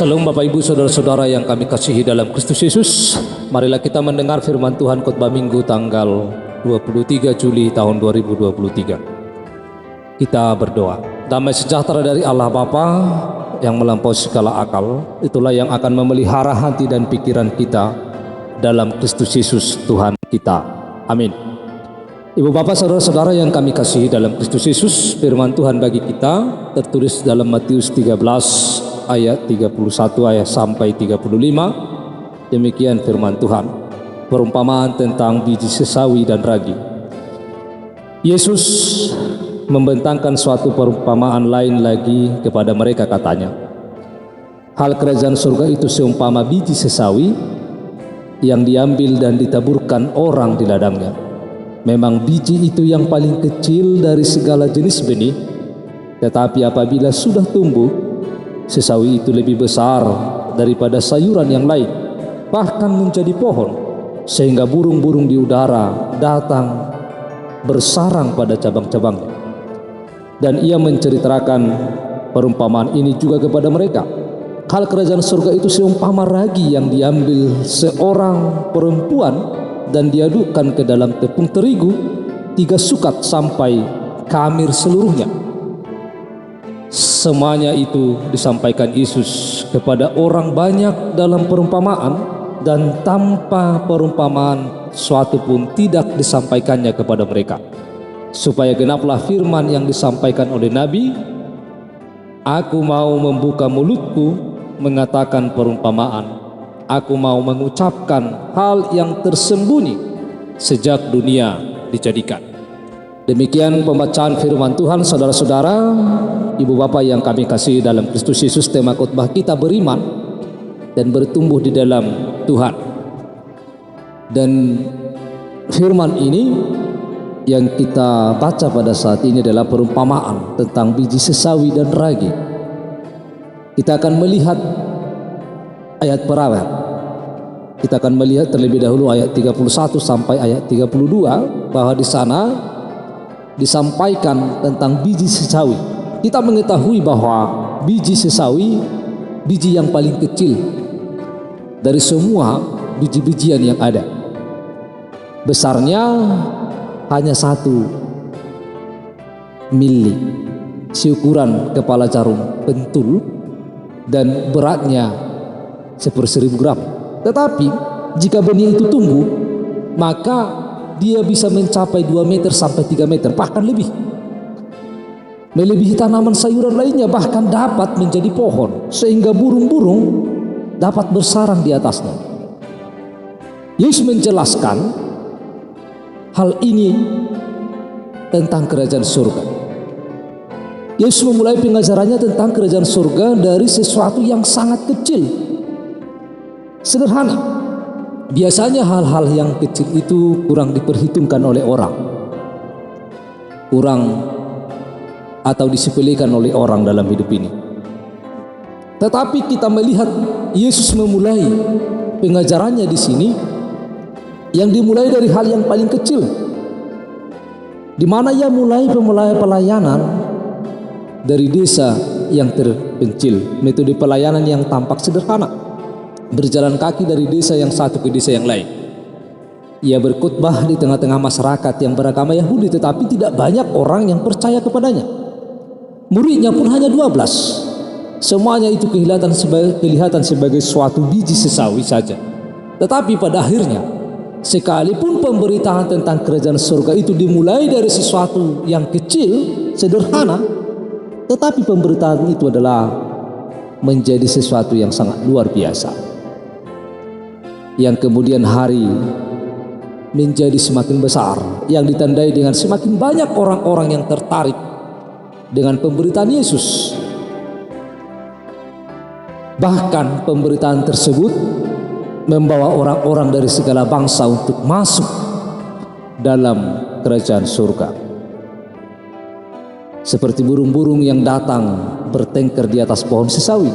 Shalom Bapak Ibu Saudara-saudara yang kami kasihi dalam Kristus Yesus. Marilah kita mendengar firman Tuhan khotbah Minggu tanggal 23 Juli tahun 2023. Kita berdoa. Damai sejahtera dari Allah Bapa yang melampaui segala akal, itulah yang akan memelihara hati dan pikiran kita dalam Kristus Yesus Tuhan kita. Amin. Ibu bapak saudara-saudara yang kami kasihi dalam Kristus Yesus, firman Tuhan bagi kita tertulis dalam Matius 13 ayat 31 ayat sampai 35. Demikian firman Tuhan. Perumpamaan tentang biji sesawi dan ragi. Yesus membentangkan suatu perumpamaan lain lagi kepada mereka, katanya, hal kerajaan surga itu seumpama biji sesawi yang diambil dan ditaburkan orang di ladangnya. Memang biji itu yang paling kecil dari segala jenis benih, tetapi apabila sudah tumbuh, sesawi itu lebih besar daripada sayuran yang lain, bahkan menjadi pohon, sehingga burung-burung di udara datang bersarang pada cabang-cabangnya. Dan ia menceritakan perumpamaan ini juga kepada mereka. Hal kerajaan surga itu seumpama ragi yang diambil seorang perempuan dan diadukkan ke dalam tepung terigu 3 sukat sampai kamir seluruhnya. Semuanya itu disampaikan Yesus kepada orang banyak dalam perumpamaan, dan tanpa perumpamaan suatu pun tidak disampaikannya kepada mereka, supaya genaplah firman yang disampaikan oleh Nabi, aku mau membuka mulutku mengatakan perumpamaan, aku mau mengucapkan hal yang tersembunyi sejak dunia dijadikan. Demikian pembacaan firman Tuhan. Saudara-saudara, ibu bapak yang kami kasih dalam Kristus Yesus, tema khotbah kita beriman dan bertumbuh di dalam Tuhan. Dan firman ini yang kita baca pada saat ini adalah perumpamaan tentang biji sesawi dan ragi. Kita akan melihat ayat per ayat. Kita akan melihat terlebih dahulu ayat 31 sampai ayat 32, bahwa di sana disampaikan tentang biji sesawi. Kita mengetahui bahwa biji sesawi biji yang paling kecil dari semua biji-bijian yang ada. Besarnya hanya 1 mili, seukuran kepala jarum pentul, dan beratnya 1/1000 gram. Tetapi jika benih itu tumbuh, maka dia bisa mencapai 2 meter sampai 3 meter, bahkan lebih. Melebihi tanaman sayuran lainnya, bahkan dapat menjadi pohon, sehingga burung-burung dapat bersarang di atasnya. Yesus menjelaskan hal ini tentang kerajaan surga. Yesus memulai pengajarannya tentang kerajaan surga dari sesuatu yang sangat kecil, sederhana. Biasanya hal-hal yang kecil itu kurang diperhitungkan oleh orang, kurang atau disepelekan oleh orang dalam hidup ini. Tetapi kita melihat Yesus memulai pengajarannya di sini yang dimulai dari hal yang paling kecil, di mana ia mulai pelayanan dari desa yang terpencil, metode pelayanan yang tampak sederhana, berjalan kaki dari desa yang satu ke desa yang lain. Ia berkhotbah di tengah-tengah masyarakat yang beragama Yahudi, tetapi tidak banyak orang yang percaya kepadanya. Muridnya pun hanya 12. Semuanya itu kelihatan sebagai suatu biji sesawi saja. Tetapi pada akhirnya, sekalipun pemberitaan tentang kerajaan surga itu dimulai dari sesuatu yang kecil, sederhana, tetapi pemberitaan itu adalah menjadi sesuatu yang sangat luar biasa, yang kemudian hari menjadi semakin besar, yang ditandai dengan semakin banyak orang-orang yang tertarik dengan pemberitaan Yesus. Bahkan pemberitaan tersebut membawa orang-orang dari segala bangsa untuk masuk dalam kerajaan surga, seperti burung-burung yang datang bertengkar di atas pohon sesawi.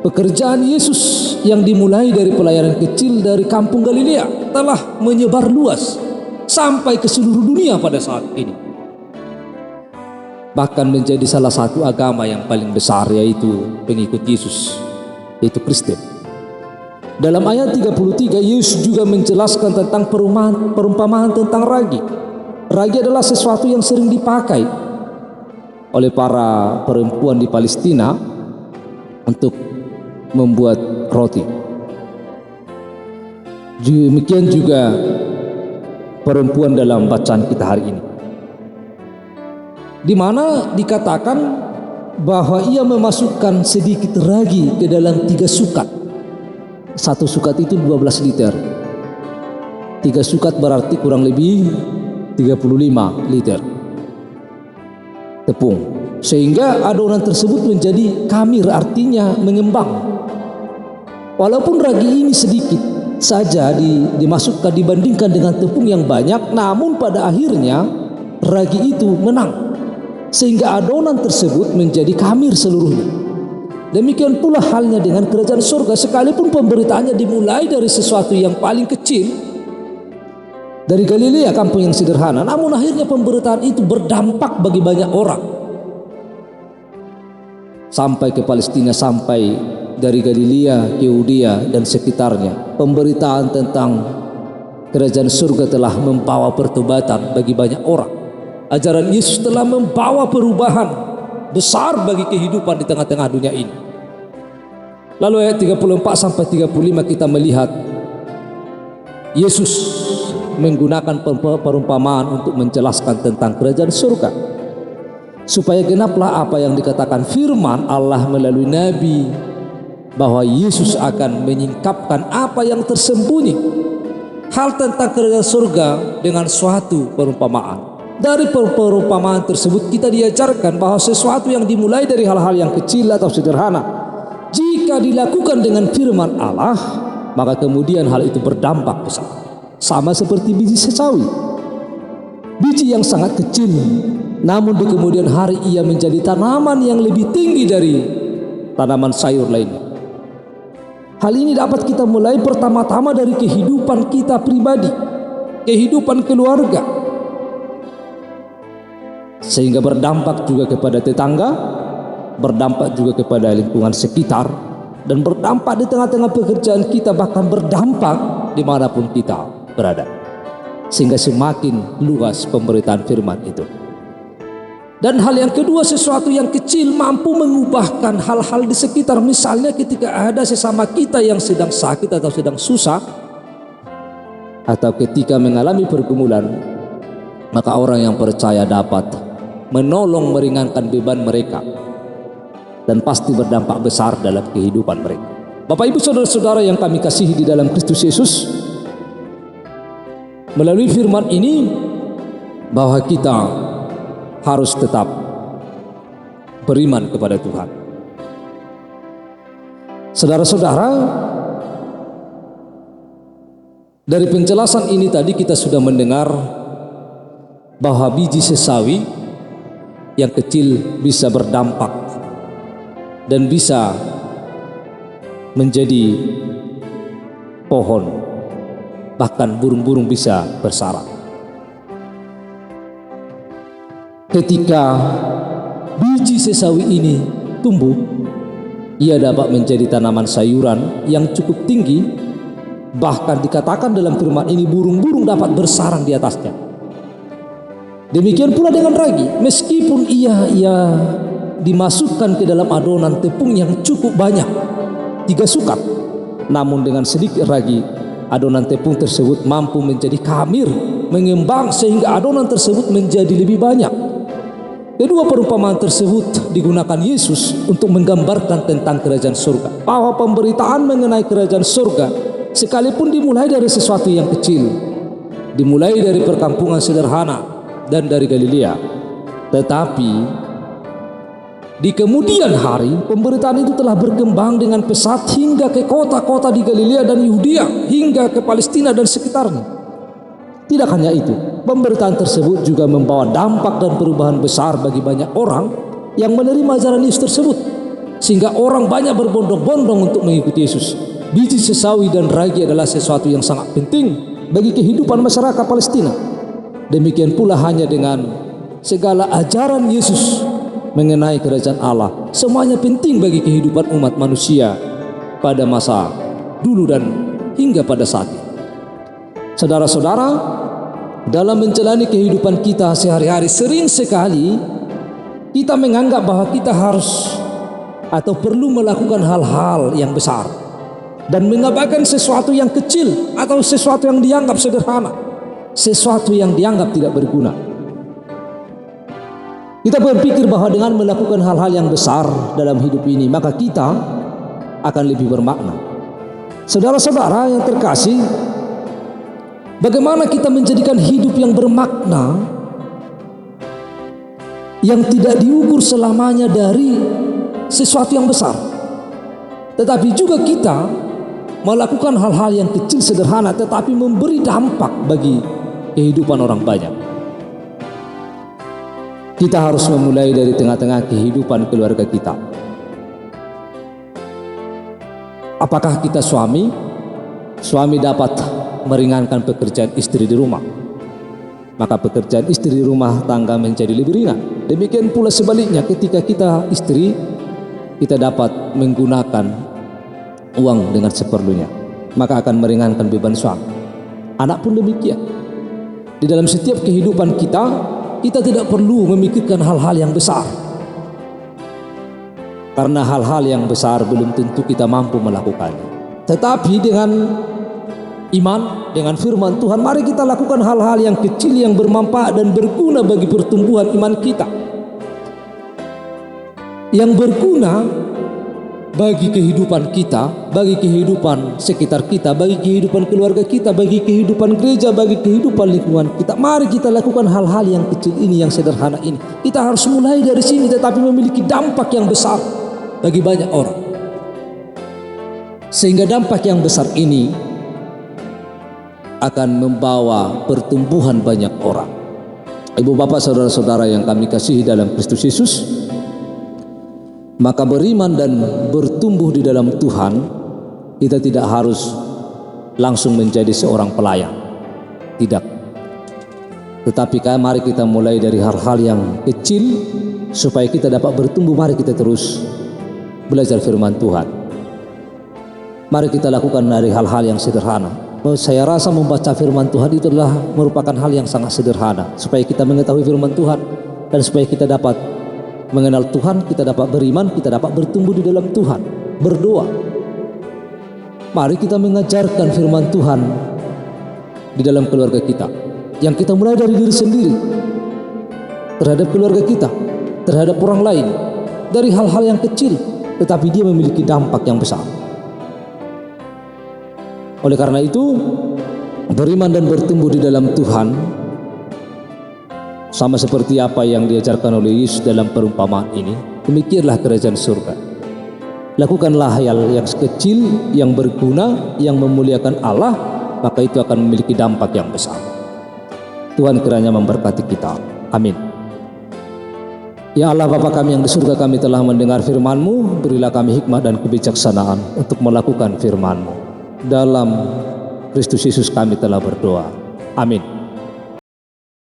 Pekerjaan Yesus yang dimulai dari pelayanan kecil dari kampung Galilea telah menyebar luas sampai ke seluruh dunia pada saat ini. Bahkan menjadi salah satu agama yang paling besar, yaitu pengikut Yesus. yaitu Kristen. Dalam ayat 33 Yesus juga menjelaskan tentang perumpamaan tentang ragi. Ragi adalah sesuatu yang sering dipakai oleh para perempuan di Palestina untuk membuat roti. Demikian juga perempuan dalam bacaan kita hari ini, di mana dikatakan bahwa ia memasukkan sedikit ragi ke dalam 3 sukat. 1 sukat itu 12 liter. 3 sukat berarti kurang lebih 35 liter tepung, sehingga adonan tersebut menjadi kamir, artinya mengembang. Walaupun ragi ini sedikit saja dimasukkan dibandingkan dengan tepung yang banyak, namun pada akhirnya ragi itu menang, sehingga adonan tersebut menjadi kamir seluruhnya. Demikian pula halnya dengan kerajaan surga, sekalipun pemberitaannya dimulai dari sesuatu yang paling kecil, dari Galilea, kampung yang sederhana, namun akhirnya pemberitaan itu berdampak bagi banyak orang sampai ke Palestina, sampai dari Galilea, Yudea dan sekitarnya. Pemberitaan tentang kerajaan surga telah membawa pertobatan bagi banyak orang. Ajaran Yesus telah membawa perubahan besar bagi kehidupan di tengah-tengah dunia ini. Lalu ayat 34 sampai 35 kita melihat Yesus menggunakan perumpamaan untuk menjelaskan tentang kerajaan surga, supaya genaplah apa yang dikatakan firman Allah melalui Nabi, bahwa Yesus akan menyingkapkan apa yang tersembunyi hal tentang kerajaan surga dengan suatu perumpamaan. Dari perumpamaan tersebut kita diajarkan bahwa sesuatu yang dimulai dari hal-hal yang kecil atau sederhana, jika dilakukan dengan firman Allah, maka kemudian hal itu berdampak besar. Sama seperti biji sesawi, biji yang sangat kecil, namun di kemudian hari ia menjadi tanaman yang lebih tinggi dari tanaman sayur lainnya. Hal ini dapat kita mulai pertama-tama dari kehidupan kita pribadi, kehidupan keluarga, sehingga berdampak juga kepada tetangga, berdampak juga kepada lingkungan sekitar, dan berdampak di tengah-tengah pekerjaan kita, bahkan berdampak dimanapun kita berada, sehingga semakin luas pemberitaan firman itu. Dan hal yang kedua, sesuatu yang kecil mampu mengubahkan hal-hal di sekitar. Misalnya ketika ada sesama kita yang sedang sakit atau sedang susah, atau ketika mengalami pergumulan, maka orang yang percaya dapat menolong meringankan beban mereka, dan pasti berdampak besar dalam kehidupan mereka. Bapak Ibu saudara-saudara yang kami kasihi di dalam Kristus Yesus, melalui firman ini bahwa kita harus tetap beriman kepada Tuhan. Saudara-saudara, dari penjelasan ini tadi kita sudah mendengar bahwa biji sesawi yang kecil bisa berdampak dan bisa menjadi pohon, bahkan burung-burung bisa bersarang. Ketika biji sesawi ini tumbuh, ia dapat menjadi tanaman sayuran yang cukup tinggi, bahkan dikatakan dalam firman ini burung-burung dapat bersarang di atasnya. Demikian pula dengan ragi, meskipun ia dimasukkan ke dalam adonan tepung yang cukup banyak, 3 sukat, namun dengan sedikit ragi, adonan tepung tersebut mampu menjadi kamir, mengembang sehingga adonan tersebut menjadi lebih banyak. Kedua perumpamaan tersebut digunakan Yesus untuk menggambarkan tentang kerajaan surga, bahwa pemberitaan mengenai kerajaan surga sekalipun dimulai dari sesuatu yang kecil, dimulai dari perkampungan sederhana dan dari Galilea, tetapi di kemudian hari pemberitaan itu telah berkembang dengan pesat hingga ke kota-kota di Galilea dan Yudea, hingga ke Palestina dan sekitarnya. Tidak hanya itu, pemberitaan tersebut juga membawa dampak dan perubahan besar bagi banyak orang yang menerima ajaran Yesus tersebut, sehingga orang banyak berbondong-bondong untuk mengikuti Yesus. Biji sesawi dan ragi adalah sesuatu yang sangat penting bagi kehidupan masyarakat Palestina. Demikian pula hanya dengan segala ajaran Yesus mengenai kerajaan Allah, semuanya penting bagi kehidupan umat manusia pada masa dulu dan hingga pada saat ini. Saudara-saudara, dalam menjalani kehidupan kita sehari-hari, sering sekali kita menganggap bahwa kita harus atau perlu melakukan hal-hal yang besar dan mengabaikan sesuatu yang kecil atau sesuatu yang dianggap sederhana, sesuatu yang dianggap tidak berguna. Kita berpikir bahwa dengan melakukan hal-hal yang besar dalam hidup ini, maka kita akan lebih bermakna. Saudara-saudara yang terkasih, bagaimana kita menjadikan hidup yang bermakna, yang tidak diukur selamanya dari sesuatu yang besar, tetapi juga kita melakukan hal-hal yang kecil sederhana tetapi memberi dampak bagi kehidupan orang banyak. Kita harus memulai dari tengah-tengah kehidupan keluarga kita. Apakah kita suami dapat meringankan pekerjaan istri di rumah, maka pekerjaan istri di rumah tangga menjadi lebih ringan. Demikian pula sebaliknya, ketika kita istri, kita dapat menggunakan uang dengan seperlunya, maka akan meringankan beban suami. Anak pun demikian. Di dalam setiap kehidupan kita tidak perlu memikirkan hal-hal yang besar, karena hal-hal yang besar belum tentu kita mampu melakukannya. Tetapi dengan iman, dengan firman Tuhan, mari kita lakukan hal-hal yang kecil yang bermanfaat dan berguna bagi pertumbuhan iman kita, yang berguna bagi kehidupan kita, bagi kehidupan sekitar kita, bagi kehidupan keluarga kita, bagi kehidupan gereja, bagi kehidupan lingkungan kita. Mari kita lakukan hal-hal yang kecil ini, yang sederhana ini. Kita harus mulai dari sini, tetapi memiliki dampak yang besar bagi banyak orang, sehingga dampak yang besar ini akan membawa pertumbuhan banyak orang. Ibu bapak saudara-saudara yang kami kasihi dalam Kristus Yesus, maka beriman dan bertumbuh di dalam Tuhan, kita tidak harus langsung menjadi seorang pelayan, tidak. Tetapi mari kita mulai dari hal-hal yang kecil supaya kita dapat bertumbuh. Mari kita terus belajar firman Tuhan. Mari kita lakukan dari hal-hal yang sederhana. Saya rasa membaca firman Tuhan itu adalah merupakan hal yang sangat sederhana, supaya kita mengetahui firman Tuhan dan supaya kita dapat mengenal Tuhan, kita dapat beriman, kita dapat bertumbuh di dalam Tuhan. Berdoa, mari kita mengajarkan firman Tuhan di dalam keluarga kita, yang kita mulai dari diri sendiri, terhadap keluarga kita, terhadap orang lain, dari hal-hal yang kecil tetapi dia memiliki dampak yang besar. Oleh karena itu, beriman dan bertumbuh di dalam Tuhan sama seperti apa yang diajarkan oleh Yesus dalam perumpamaan ini. Demikianlah kerajaan surga. Lakukanlah hal yang kecil, yang berguna, yang memuliakan Allah, maka itu akan memiliki dampak yang besar. Tuhan kiranya memberkati kita. Amin. Ya Allah Bapa kami yang di surga, kami telah mendengar firman-Mu. Berilah kami hikmat dan kebijaksanaan untuk melakukan firman-Mu. Dalam Kristus Yesus kami telah berdoa. Amin.